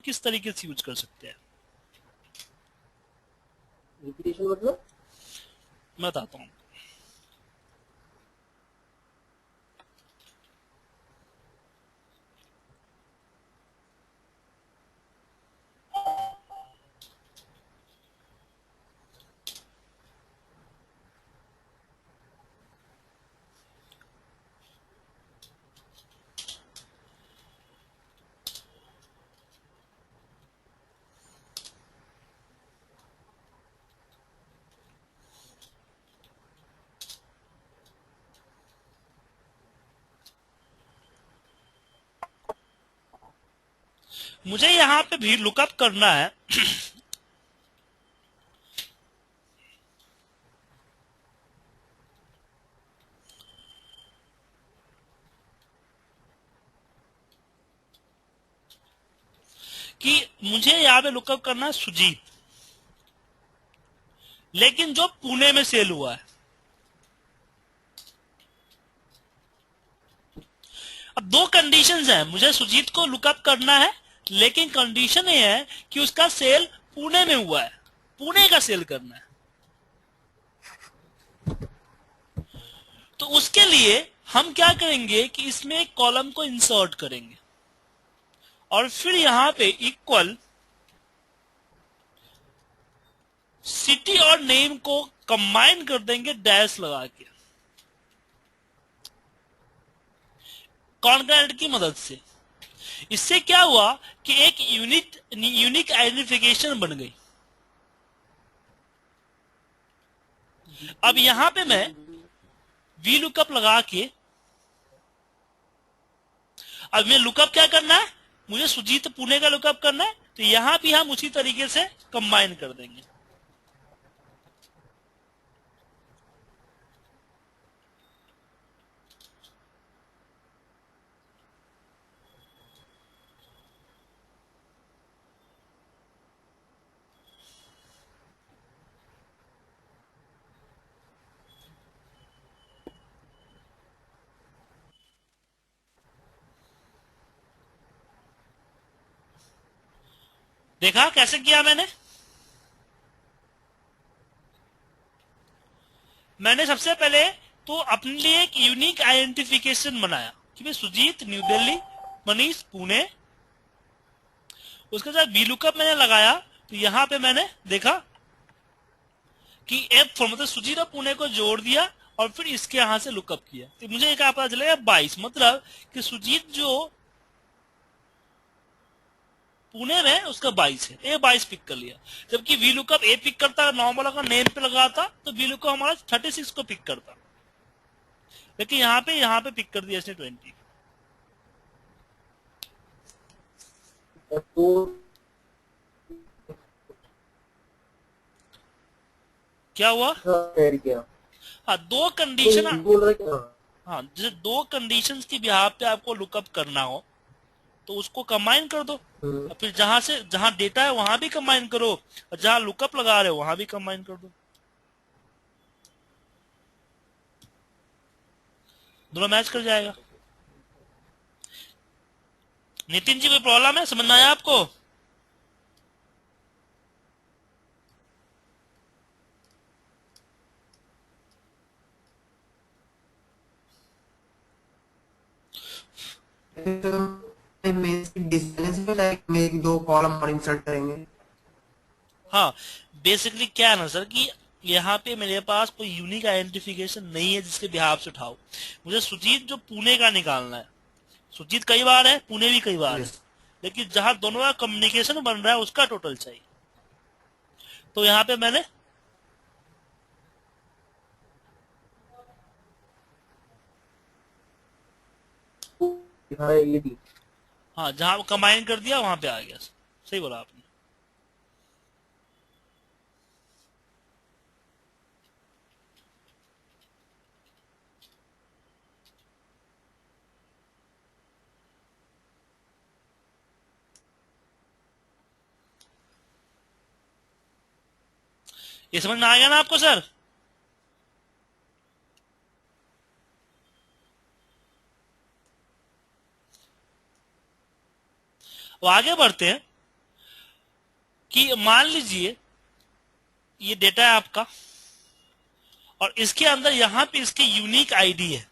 किस तरीके से यूज कर सकते हैं? रिपीटेशन मतलब? मैं बताता हूँ। मुझे यहाँ पे भी लुकअप करना है कि मुझे यहाँ पे लुकअप करना है सुजीत, लेकिन जो पुणे में सेल हुआ है। अब दो कंडीशंस हैं, मुझे सुजीत को लुकअप करना है, लेकिन कंडीशन ये है कि उसका सेल पुणे में हुआ है, पुणे का सेल करना है। तो उसके लिए हम क्या करेंगे कि इसमें एक कॉलम को इंसर्ट करेंगे और फिर यहां पे इक्वल सिटी और नेम को कंबाइन कर देंगे डैश लगा के, कॉन्करेंट की मदद से। इससे क्या हुआ कि एक यूनिक आइडेंटिफिकेशन बन गई। अब यहां पे मैं वी लुकअप लगा के, अब मैं लुकअप क्या करना है, मुझे सुजीत पुणे का लुकअप करना है, तो यहां भी हम उसी तरीके से कंबाइन कर देंगे। देखा कैसे किया मैंने सबसे पहले तो अपने लिए एक यूनिक आइडेंटिफिकेशन बनाया कि भाई सुजीत न्यू दिल्ली, मनीष पुणे। उसके बाद वी लुकअप मैंने लगाया, तो यहाँ पे मैंने देखा कि एफ फॉर मतलब सुजीत और पुणे को जोड़ दिया और फिर इसके यहां से लुकअप किया, तो मुझे क्या पता चलेगा 22, मतलब कि सुजीत जो पुणे में उसका 22 है, ए 22 पिक कर लिया। जबकि वी लुकअप ए पिक करता, नॉर्मल अगर नेम पे लगाता तो वी लुकअप हमारा 36 को पिक करता, लेकिन यहाँ पे पिक कर दिया इसने 20। तो क्या हुआ? तैयारी किया हाँ दो तो कंडीशन। बोल रहा क्या? हाँ जैसे दो कंडीशंस की बिहार पे आपको लुकअप करना हो तो उसको कंबाइन कर दो, और फिर जहां डेटा है वहां भी कंबाइन करो, और जहां लुकअप लगा रहे हो वहां भी कंबाइन कर दो, दोनों मैच कर जाएगा। नितिन जी कोई प्रॉब्लम है, समझ में आया आपको? डिस्टेंस में लाइक में दो कॉलम और इंसर्ट करेंगे। हाँ बेसिकली क्या है ना सर कि यहाँ पे मेरे पास कोई यूनिक आइडेंटिफिकेशन नहीं है जिसके बिहार से उठाओ। मुझे सुजीत जो पुणे का निकालना है, सुजीत कई बार है, पुणे भी कई बार है, यस। लेकिन जहां दोनों का कम्युनिकेशन बन रहा है उसका टोटल चाहिए। तो यहाँ पे मैंने हाँ ये भी। हाँ जहां कंबाइन कर दिया वहां पे आ गया। सही बोला आपने। ये समझ में आ गया ना आपको सर? वो आगे बढ़ते हैं। कि मान लीजिए ये डेटा है आपका और इसके अंदर यहां पे इसकी यूनिक आईडी है।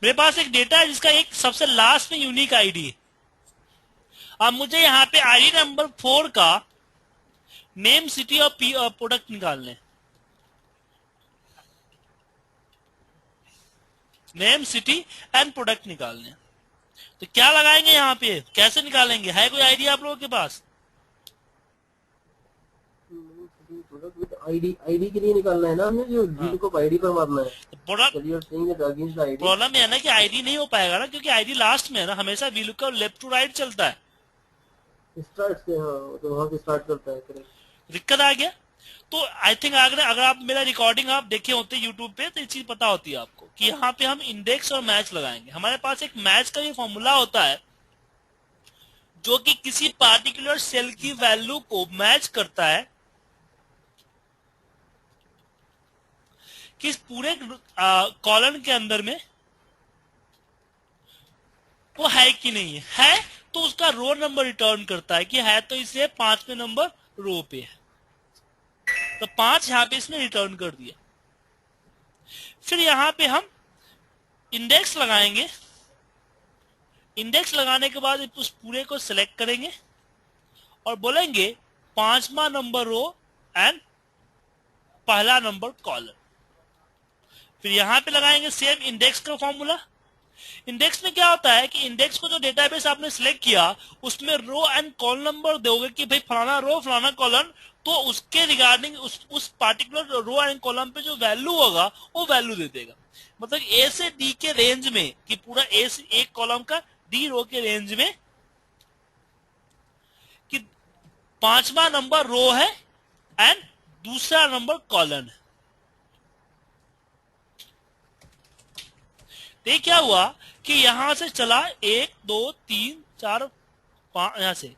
मेरे पास एक डेटा है जिसका एक सबसे लास्ट में यूनिक आईडी है। अब मुझे यहाँ पे आईडी नंबर 4 का नेम, सिटी और प्रोडक्ट निकालने हैं। नेम, सिटी एंड प्रोडक्ट निकालने हैं। तो क्या लगाएंगे यहाँ पे, कैसे निकालेंगे, है कोई आइडिया आप लोगों के पास? आईडी आईडी के लिए निकालना है ना हमें, जो हाँ। वीलू को आईडी पर मारना है। प्रोडक्ट, चलिए saying that against the ID. Problem ये है ना कि आईडी नहीं हो पाएगा ना, क्योंकि आईडी लास्ट में है ना, हमेशा we lookup left to right चलता है। स्टार्ट से, हाँ तो वहां से स्टार्ट करता है, करेक्ट। दिक्कत आ गया। तो आई थिंक अगर आप मेरा रिकॉर्डिंग आप देखे होते यूट्यूब पे तो ये चीज पता होती है आपको कि यहाँ पे हम इंडेक्स और मैच लगाएंगे। हमारे पास एक मैच का भी फॉर्मूला होता है जो कि किसी पार्टिकुलर सेल की वैल्यू को मैच करता है कि इस पूरे कॉलम के अंदर में वो है कि नहीं है। है तो उसका रो नंबर रिटर्न करता है कि है तो इसे 5वें नंबर रो पे है, तो 5 यहां पे इसने रिटर्न कर दिया। फिर यहां पे हम इंडेक्स लगाएंगे। इंडेक्स लगाने के बाद उस पूरे को सिलेक्ट करेंगे और बोलेंगे 5वां नंबर रो एंड पहला नंबर कॉलम। फिर यहां पे लगाएंगे सेम इंडेक्स का फॉर्मूला। इंडेक्स में क्या होता है कि इंडेक्स को जो डेटाबेस आपने सिलेक्ट किया उसमें रो एंड कॉलम नंबर दोगे कि भाई फलाना रो फलाना कॉलम, तो उसके रिगार्डिंग उस पार्टिकुलर रो एंड कॉलम पे जो वैल्यू होगा वो वैल्यू दे देगा। मतलब ए से डी के रेंज में, कि पूरा ए से एक कॉलम का डी रो के रेंज में कि 5वां नंबर रो है एंड दूसरा नंबर कॉलम है। तो क्या हुआ कि यहां से चला 1 2 3 4 5, यहां से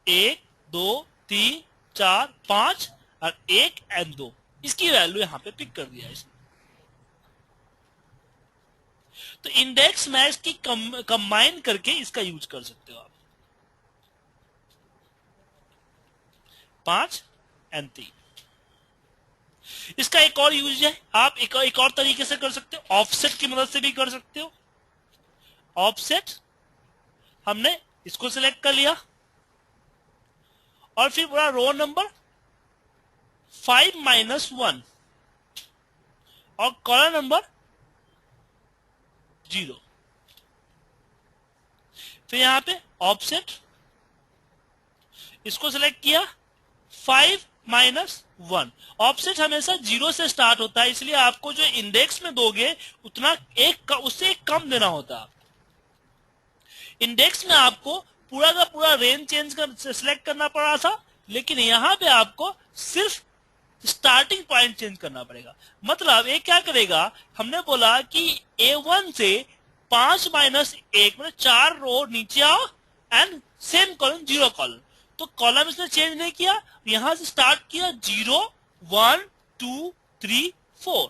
1 2 3 4 5 और 1 एंड 2, इसकी वैल्यू यहां पे पिक कर दिया इसने। तो इंडेक्स मैच की कंबाइन करके इसका यूज कर सकते हो आप, 5 एंड 3। इसका एक और यूज है, आप एक और तरीके से कर सकते हो, ऑफसेट की मदद से भी कर सकते हो। ऑफसेट, हमने इसको सिलेक्ट कर लिया और फिर बोला रो नंबर 5-1 और कॉलम नंबर 0। फिर यहां पे ऑफसेट, इसको सिलेक्ट किया 5-1। ऑफसेट हमेशा 0 से स्टार्ट होता है, इसलिए आपको जो इंडेक्स में दोगे उतना उससे एक कम देना होता है। इंडेक्स में आपको पूरा का पूरा रेंज चेंज कर सिलेक्ट करना पड़ा था, लेकिन यहां पे आपको सिर्फ स्टार्टिंग पॉइंट चेंज करना पड़ेगा। मतलब ये क्या करेगा, हमने बोला कि A1 से 5-1 मतलब 4 रो नीचे आओ एंड सेम कॉलम 0 कॉलम। तो कॉलम इसने चेंज नहीं किया, यहां से स्टार्ट किया 0 1 2 3 4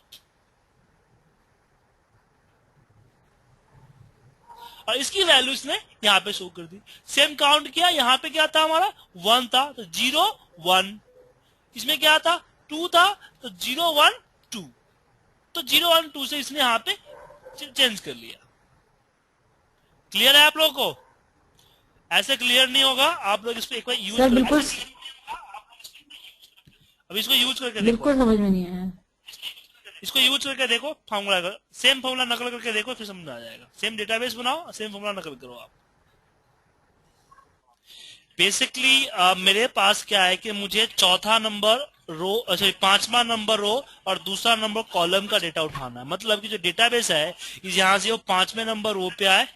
और इसकी वैल्यू इसने यहां पे शो कर दी। सेम काउंट किया, यहां पे क्या था हमारा 1 था तो 0 1, इसमें क्या था 2 था तो 0 1 2, तो 0 1 2 से इसने यहां पे चेंज कर लिया। क्लियर है आप लोगों को? ऐसे क्लियर नहीं होगा, आप लोग इसको एक बार यूज सर बिल्कुल, अब इसको यूज करके देखो, बिल्कुल समझ में नहीं आया। इसको यूज करके देखो, फॉर्मूला सेम फॉर्मूला नकल करके देखो, फिर समझ में आ जाएगा। सेम डेटाबेस बनाओ, सेम फॉर्मूला नकल करो आप। बेसिकली मेरे पास क्या है कि मुझे चौथा नंबर रो, सॉरी 5वां नंबर रो और दूसरा नंबर कॉलम का डेटा उठाना है। मतलब कि जो डेटाबेस है यहां से वो 5वें नंबर रो पे आए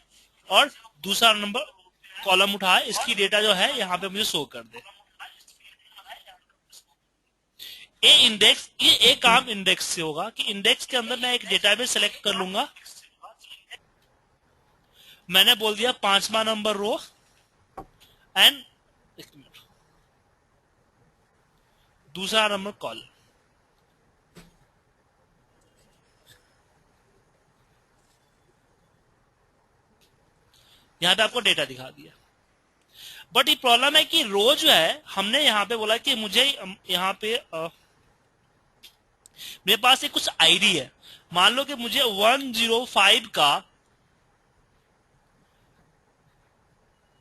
और दूसरा नंबर कॉलम उठाए, इसकी डेटा जो है यहाँ पे मुझे शो कर दे। ये इंडेक्स, ये एक काम इंडेक्स से होगा कि इंडेक्स के अंदर मैं एक डेटाबेस सेलेक्ट कर लूंगा। मैंने बोल दिया 5वां नंबर रो एंड दूसरा नंबर कॉलम। यहाँ पे आपको डेटा दिखा दिया। बट ये प्रॉब्लम है कि रो जो है हमने यहाँ पे बोला कि मुझे यहाँ पे मेरे पास एक कुछ आईडी है, मान लो कि मुझे 105 का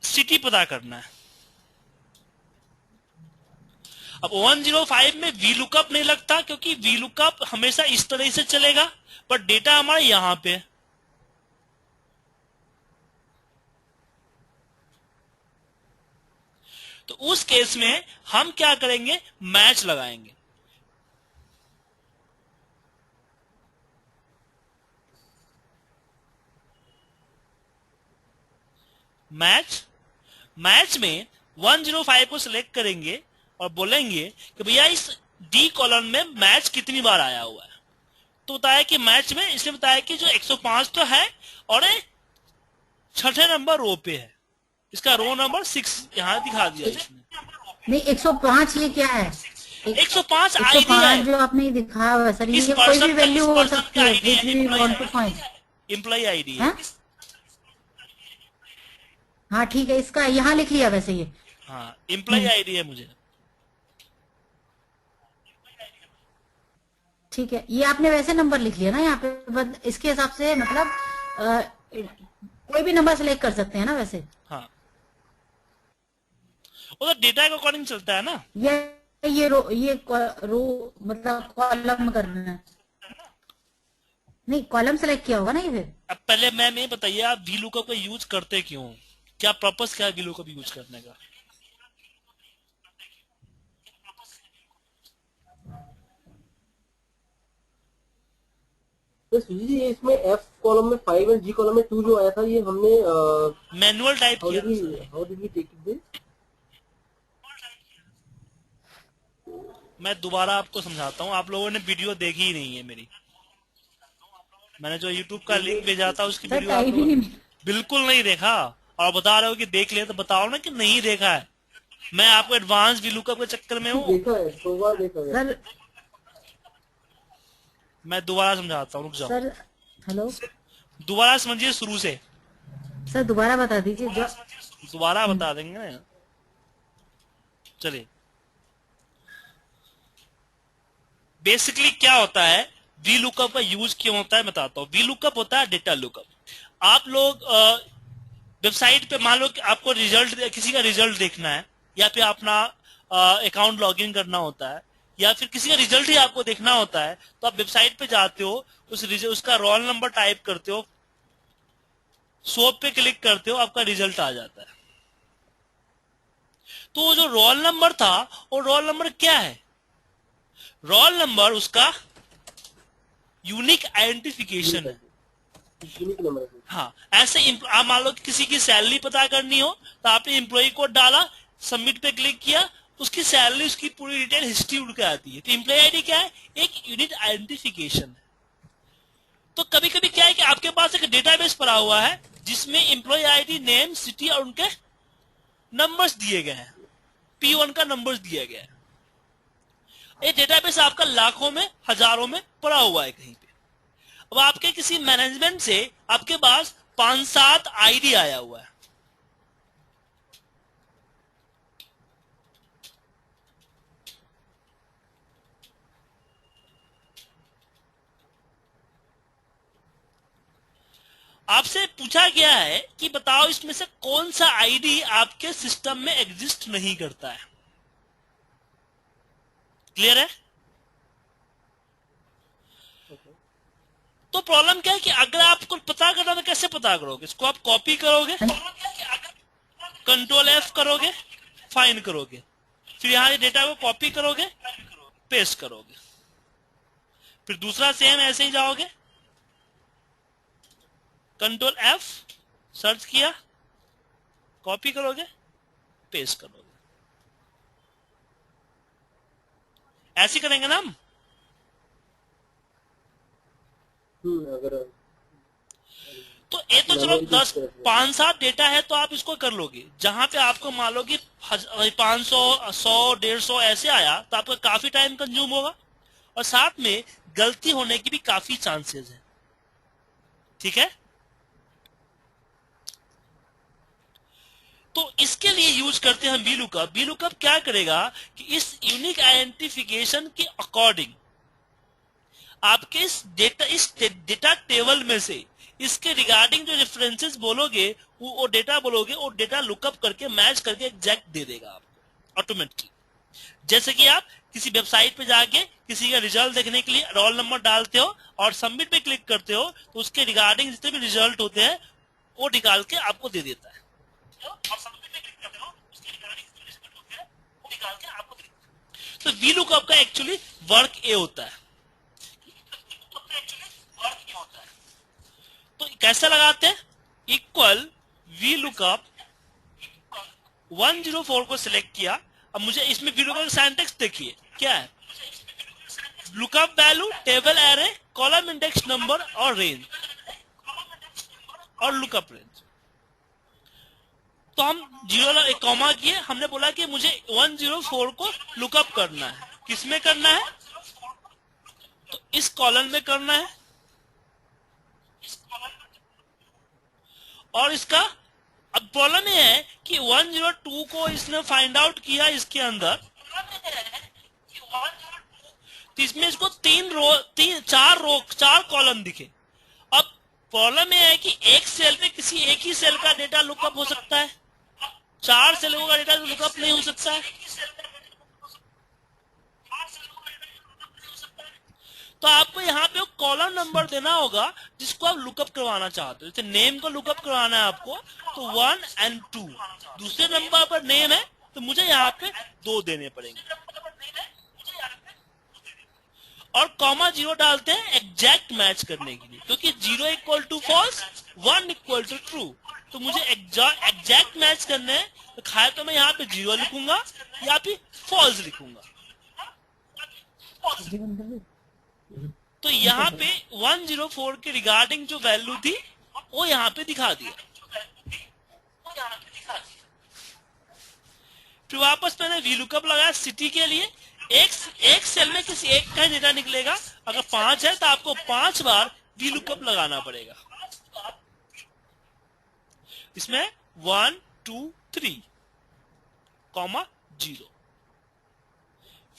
सिटी पता करना है। अब 105 में वी लुकअप नहीं लगता क्योंकि वी लुकअप हमेशा इस तरह से चलेगा, पर डेटा हमारा यहां पे है। तो उस केस में हम क्या करेंगे, मैच लगाएंगे। मैच में 105 को सिलेक्ट करेंगे और बोलेंगे कि भैया इस डी कॉलम में मैच कितनी बार आया हुआ है। तो बताया कि मैच में इसने बताया कि जो 105 तो है और छठे नंबर रो पे है, इसका रो नंबर 6 यहाँ दिखा दिया इसने। नहीं 105 ये क्या है? 105 आईडी है जो आपने दिखाया हुआ सर, इस ये कोई पर्सन भी का, वैल्यू इस हो पर्सन सकती का है ID which we want to find। Employee ID है। हाँ ठीक है, इसका यहाँ लिख लिया वैसे ये। हाँ एम्प्लॉय आईडी है मुझे। ठीक है, ये आपने वैसे नंबर लिख लिया ना यहाँ पे, बस इसके हिसाब से मतलब कोई भी नंबर सेलेक्ट कर सकते हैं ना वैसे। हाँ वो तो डेटा के अकॉर्डिंग चलता है ना। ये रो मतलब कॉलम करना है, नहीं कॉलम सेलेक्ट किया होगा ना ये फिर। अब पहले मैम ये बताइए आप वी लुकअप का यूज करते क्यों, क्या पर्पस क्या है वी लुकअप यूज करने का? तो सुजी जी, इसमें एफ कॉलम में 5 और जी कॉलम में 2 जो आया था, ये हमने मैनुअल टाइप किया। How did we take this? मैं दोबारा आपको समझाता हूँ, आप लोगों ने वीडियो देखी ही नहीं है मेरी। मैंने जो यूट्यूब का लिंक भेजा था उसकी सर वीडियो आप टाइप ही लोगों नहीं। बिल्कुल नहीं देखा, और बता रहे हो कि देख लिया, तो बताओ ना कि नहीं देखा है। मैं आपको एडवांस वी लुकअप के चक्कर में हूँ। देखा है, 100 बार देखा है सर। मैं दोबारा समझाता हूँ, रुक जाओ। सर हेलो दोबारा समझिए शुरू से। सर, दोबारा बता दीजिए जो। दोबारा बता देंगे ना, चलिए। बेसिकली क्या होता है, वी लुकअप का यूज क्यों होता है बताता हूँ। वी लुकअप होता है डेटा लुकअप। आप लोग वेबसाइट पे मान लो कि आपको रिजल्ट, किसी का रिजल्ट देखना है, या फिर अपना अकाउंट लॉगिन करना होता है, या फिर किसी का रिजल्ट ही आपको देखना होता है, तो आप वेबसाइट पे जाते हो, उसका रोल नंबर टाइप करते हो, सोप पे क्लिक करते हो, आपका रिजल्ट आ जाता है। तो वो जो रोल नंबर था, वो रोल नंबर क्या है? रोल नंबर उसका यूनिक आइडेंटिफिकेशन है। यूनिक नंबर है। हाँ, ऐसे आप मान लो कि किसी की सैलरी पता करनी हो, तो आपने एम्प्लॉय कोड डाला, सबमिट पे क्लिक किया, उसकी सैलरी, उसकी पूरी डिटेल हिस्ट्री उड़ के आती है। तो एम्प्लॉय आईडी क्या है? एक यूनिक आइडेंटिफिकेशन है। तो कभी कभी क्या है कि आपके पास एक डेटाबेस पड़ा हुआ है जिसमें एम्प्लॉय आईडी, नेम, सिटी और उनके नंबर्स दिए गए हैं, P1 का नंबर्स दिया गया है। ये डेटाबेस आपका लाखों में, हजारों में पड़ा हुआ है कहीं पे। अब आपके किसी मैनेजमेंट से आपके पास 5-7 आईडी आया हुआ है, आपसे पूछा गया है कि बताओ इसमें से कौन सा आईडी आपके सिस्टम में एग्जिस्ट नहीं करता है। क्लियर है? तो प्रॉब्लम क्या है कि अगर आपको पता करना, तो कैसे पता करोगे? इसको आप कॉपी करोगे, Ctrl+F करोगे, फाइंड करोगे, फिर यहां डेटा को कॉपी करोगे, पेस्ट करोगे, फिर दूसरा सेम ऐसे ही जाओगे, Ctrl+F, सर्च किया, कॉपी करोगे, पेस्ट करोगे। ऐसे करेंगे ना हम। अगर तो ये तो चलो 5-7 डेटा है तो आप इसको कर लोगे। जहां पे आपको मान लो कि 500, 100, 150 ऐसे आया, तो आपका काफी टाइम कंज्यूम होगा, और साथ में गलती होने की भी काफी चांसेस है। ठीक है? इसके लिए यूज करते हैं हम वीलुकअप। वीलुकअप क्या करेगा कि इस यूनिक आइडेंटिफिकेशन के अकॉर्डिंग आपके इस डेटा टेबल में से इसके रिगार्डिंग जो रेफरेंसेस बोलोगे, वो डेटा बोलोगे, वो डेटा लुकअप करके मैच करके एग्जैक्ट दे देगा आपको ऑटोमेटिकली। जैसे कि आप किसी वेबसाइट पे जाके किसी का रिजल्ट देखने के लिए रोल नंबर डालते हो और सबमिट पे क्लिक करते हो, तो उसके रिगार्डिंग जितने भी रिजल्ट होते हैं वो निकाल के आपको दे देता है। और सबमिट पे क्लिक करते हो, उसके रिगार्डिंग जितने रिजल्ट होते हैं वो निकाल के आपको दे देता है। तो वीलुकअप का एक्चुअली वर्क ये होता है। तो कैसे लगाते हैं? इक्वल वीलुकअप 104 को सिलेक्ट किया। अब मुझे इसमें वीलुकअप सिंटैक्स देखिए क्या है। Lookup value, table array, column index number और रेंज और लुकअप रेंज। तो हम 0 कॉमा किए, हमने बोला कि मुझे 104 को लुकअप करना है। किसमें करना है? तो इस कॉलम में करना है। और इसका अब प्रॉब्लम ये है कि 102 को इसने फाइंड आउट किया इसके अंदर, तो इसमें इसको 4 कॉलम दिखे। अब प्रॉब्लम ये है कि एक सेल पे किसी एक ही सेल का डेटा लुकअप हो सकता है, 4 सेलों का डेटा लुकअप नहीं हो सकता है। तो आपको यहाँ पे कॉलम नंबर देना होगा जिसको आप लुकअप करवाना चाहते हो। जैसे नेम को लुकअप करवाना है आपको, तो 1 और 2। दूसरे नंबर पर नेम है तो मुझे यहाँ पे 2 देने पड़ेंगे। और कॉमा 0 डालते हैं एग्जैक्ट मैच करने के लिए, क्योंकि 0 equal to false, 1 equal to true. तो मुझे एग्जैक्ट मैच करने हैं, तो खाए तो मैं यहाँ पे 0 लिखूंगा या फिर फॉल्स लिखूंगा। तो यहाँ पे 104 के रिगार्डिंग जो वैल्यू थी वो यहाँ पे दिखा दिया। फिर वापस मैंने वीलुकअप लगाया सिटी के लिए। एक सेल में किसी एक का डेटा निकलेगा। अगर 5 है तो आपको 5 बार वीलुकअप लगाना पड़ेगा। इसमें 1 2 3 कॉमा 0,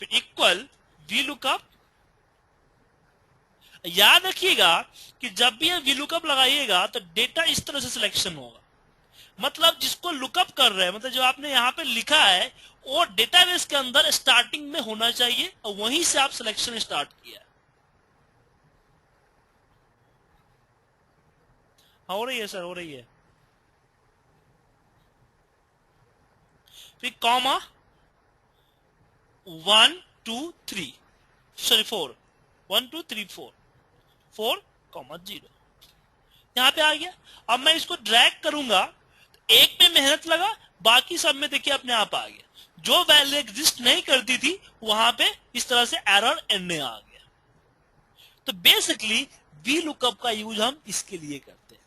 फिर इक्वल वीलुकअप। याद रखिएगा कि जब भी वीलुकअप लगाइएगा तो डेटा इस तरह से सिलेक्शन होगा। मतलब जिसको लुकअप कर रहे हैं, मतलब जो आपने यहाँ पे लिखा है वो डेटाबेस के अंदर स्टार्टिंग में होना चाहिए और वहीं से आप सिलेक्शन स्टार्ट किया। हो रही है सर, हो रही है। फिर कॉमा 1 2 3 सॉरी 4 1 2 3 4 4 कॉमा 0 यहां पे आ गया। अब मैं इसको ड्रैग करूंगा तो एक में मेहनत लगा, बाकी सब में देखिए अपने आप आ गया। जो वैल्यू एग्जिस्ट नहीं करती थी वहां पे इस तरह से एरर एंड आ गया। तो बेसिकली वीलुकअप का यूज हम इसके लिए करते हैं।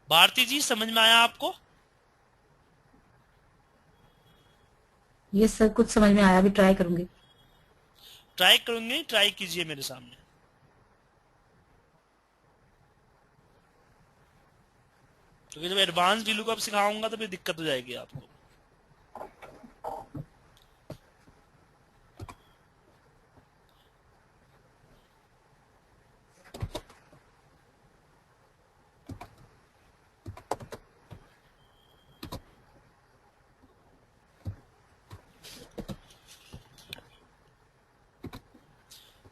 भारती जी समझ में आया आपको? ये सब कुछ समझ में आया, अभी ट्राई करूंगी। ट्राई करूंगे, ट्राई कीजिए मेरे सामने। क्योंकि जब एडवांस वीलुकअप सिखाऊंगा तो फिर दिक्कत हो जाएगी आपको।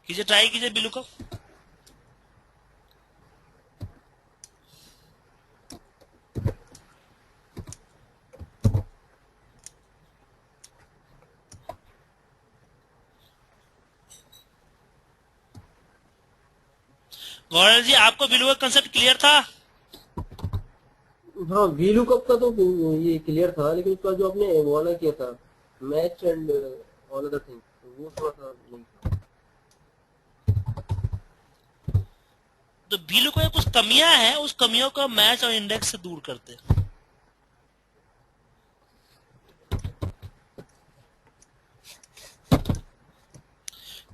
कीजिए, ट्राई कीजिए वीलुकअप। गौरव जी आपको वीलुकअप कंसेप्ट क्लियर था? हाँ, वीलुकअप का तो ये क्लियर था, लेकिन उसका जो आपने वाला किया था match and all other thing, वो थोड़ा सा नहीं था। तो वीलुकअप में कुछ कमियां हैं, उस कमियों को मैच और इंडेक्स से दूर करते हैं।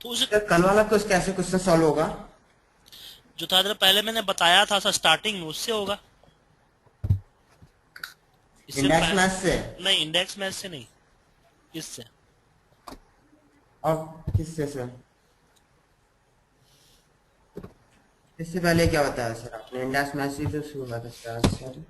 तो उस कल वाला क्वेश्चन कैसे क्वेश्चन सॉल्व होगा? जो था पहले मैंने बताया था स्टार्टिंग में, उससे होगा। इससे इंडेक्स मैच से नहीं, इंडेक्स मैच से नहीं, इससे। और किससे से? इससे पहले क्या बताया सर आपने? इंडेक्स मैच से तो शुरू हुआ था सर।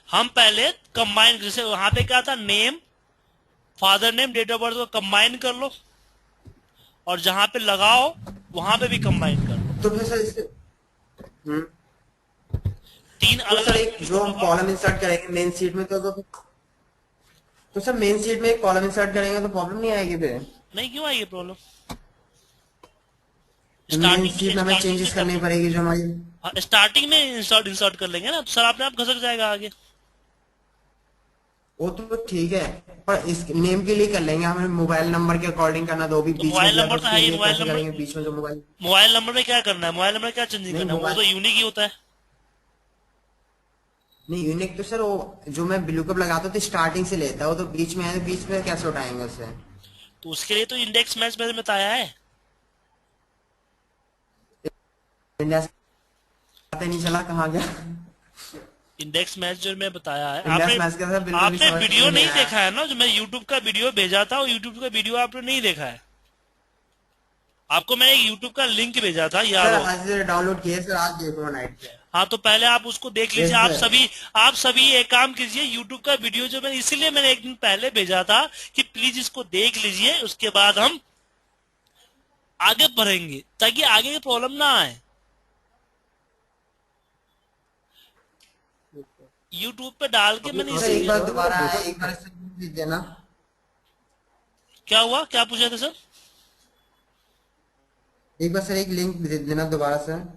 हम पहले कंबाइन, जैसे वहां पे क्या था, name, father name, date of birth को कंबाइन कर लो, और जहां पे लगाओ वहां पे भी कंबाइन कर लो। तो फिर सर इससे तीन तो अलग सर अलग एक जो हम कॉलम इंसर्ट करेंगे मेन सीट में तो सर मेन सीट में एक कॉलम इंसर्ट करेंगे तो प्रॉब्लम नहीं आएगी फिर? नहीं, क्यों आएगी प्रॉब्लम? मेन स्टार्टिंग सीट में में हमें स्टार्टिंग चेंजेस में करनी पड़ेगी जो हमारी। स्टार्टिंग में इंसर्ट इंसर्ट कर लेंगे ना, तो सर आपने आप घसक जाएगा आगे। वो तो ठीक है, पर इस नेम के लिए कर लेंगे, हमें मोबाइल नंबर के अकॉर्डिंग करना, तो भी तो बीच में मोबाइल दिया तो नंबर तो है उसके ही, लिए कैसे करेंगे बीच में जो मोबाइल? मोबाइल नंबर में क्या करना है, मोबाइल नंबर क्या चेंजिंग नहीं करना है, वो मोबाइल तो यूनिक ही होता है। नहीं यूनिक तो सर वो जो मैं ब्लूकअप लगाता हूँ तो स्टार्टिंग से लेता है, वो तो बीच में है, बीच में कैसे उठाएंगे उससे? तो उसके लिए तो इंडेक्स मैच मैंने बताया है। इंडेक्स पता नहीं चला कहाँ गया। इंडेक्स मैच जो मैं बताया है, इंडेक्स मैच का सर बिल्कुल भी आपने समझ वीडियो में नहीं नहीं आया। देखा है ना, जो मैं यूट्यूब का वीडियो भेजा था, वो यूट्यूब का वीडियो आपने नहीं देखा है। आपको मैं एक यूट्यूब का लिंक भेजा था, याद सर हो? आज डाउनलोड किए सर, आज देखो नाइट पे। हाँ, तो पहले आप उसको देख लीजिए। Yes sir. आप सभी एक काम कीजिए, यूट्यूब का वीडियो जो मैंने इसीलिए मैंने एक दिन पहले भेजा था कि प्लीज इसको देख लीजिए, उसके बाद हम आगे बढ़ेंगे ताकि आगे की प्रॉब्लम ना आए। यूट्यूब पे डाल के मैंने सर एक इसीलिए। बार दोबारा आया, एक बार सर भेज देना। क्या हुआ, क्या पूछा था सर? एक बार सर एक लिंक भेज देना दोबारा सर।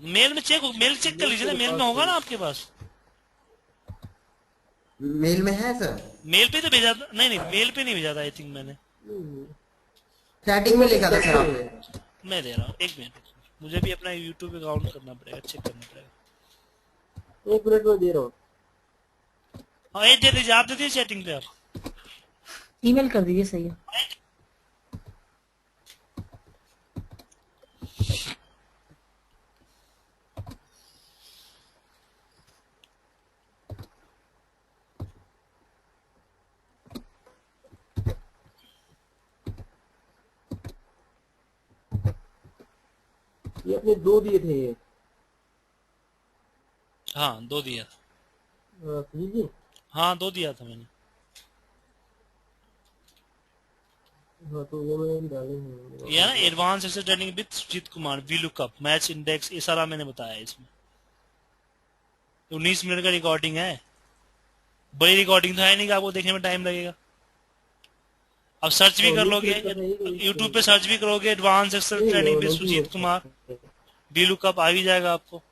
मेल में मेल चेक कर लीजिए ना, मेल में होगा ना आपके पास। मेल में है सर? मेल पे तो भेजा था, नहीं नहीं, मेल पे नहीं भेजा था आई थिंक मैंने। चैटिंग में लिखा था सर आपने। मैं दे रहा हूँ, एक मिनट, मुझे भी अपना यूट्यूब अकाउंट करना पड़ेगा, चेक करना पड़ेगा। 1 मिनट में दे रहा हूँ। हाँ, ये दे दीजिए, आप दे दीजिए चैटिंग पे आप। ईमेल कर दीजिए, सही है। ये अपने 2 दिए थे ये। हाँ, 2 दिया था। सुजीत जी। हाँ, 2 दिया था मैंने। हाँ तो वो मैंने डाले हैं। ये ना advance access training with Sujit Kumar, we lookup, match index, ये सारा मैंने बताया है इसमें। 19 मिनट का रिकॉर्डिंग है, बड़ी रिकॉर्डिंग था नहीं कि आपको देखने में टाइम लगेगा। अब सर्च भी कर लोगे, यूट्यूब पे सर्च भी करोगे, advance access training with Sujit Kumar, we lookup, आ भी जाएगा आपको।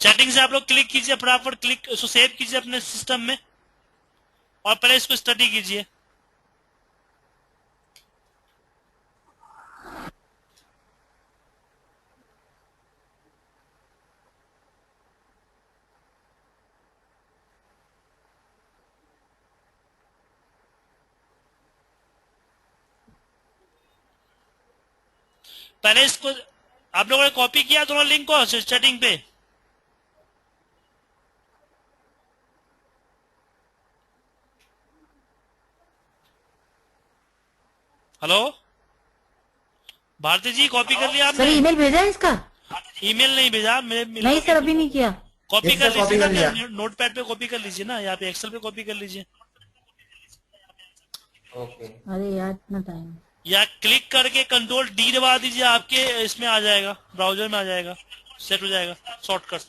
चैटिंग से आप लोग क्लिक कीजिए, फटाफट क्लिक, उसको सेव कीजिए अपने सिस्टम में, और पहले इसको स्टडी कीजिए। पहले इसको आप लोगों ने कॉपी किया दोनों लिंक को चैटिंग पे? हेलो भारती जी, कॉपी कर लिया सर आपने? ईमेल भेजा है इसका? ईमेल नहीं भेजा मेरे, नहीं सर, अभी नहीं किया। कॉपी इसका कर लीजिए कॉपी ना, कर लिया। नोटपैड पे कॉपी कर लीजिए ना, यहाँ पे एक्सेल पे कॉपी कर लीजिए, ओके। अरे यार इतना टाइम। या क्लिक करके कंट्रोल डी दबा दीजिए, आपके इसमें आ जाएगा, ब्राउजर में आ जाएगा, सेट हो जाएगा शॉर्टकट।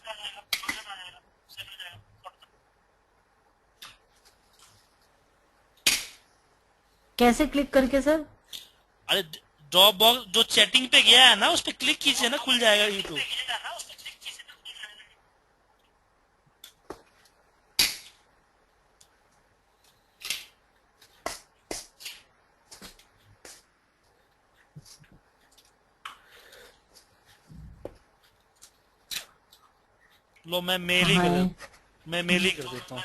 कैसे क्लिक करके सर? अरे ड्रॉप बॉक्स जो चैटिंग पे गया है ना, उस पे क्लिक कीजिए ना, खुल जाएगा यूट्यूब। लो मैं मेल ही हाँ मैं मेल ही कर देता हूँ।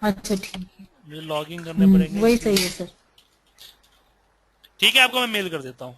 अच्छा ठीक है। मुझे लॉगिन करने पड़ेंगे वही इसलिए। सही है सर। ठीक है, आपको मैं मेल कर देता हूँ।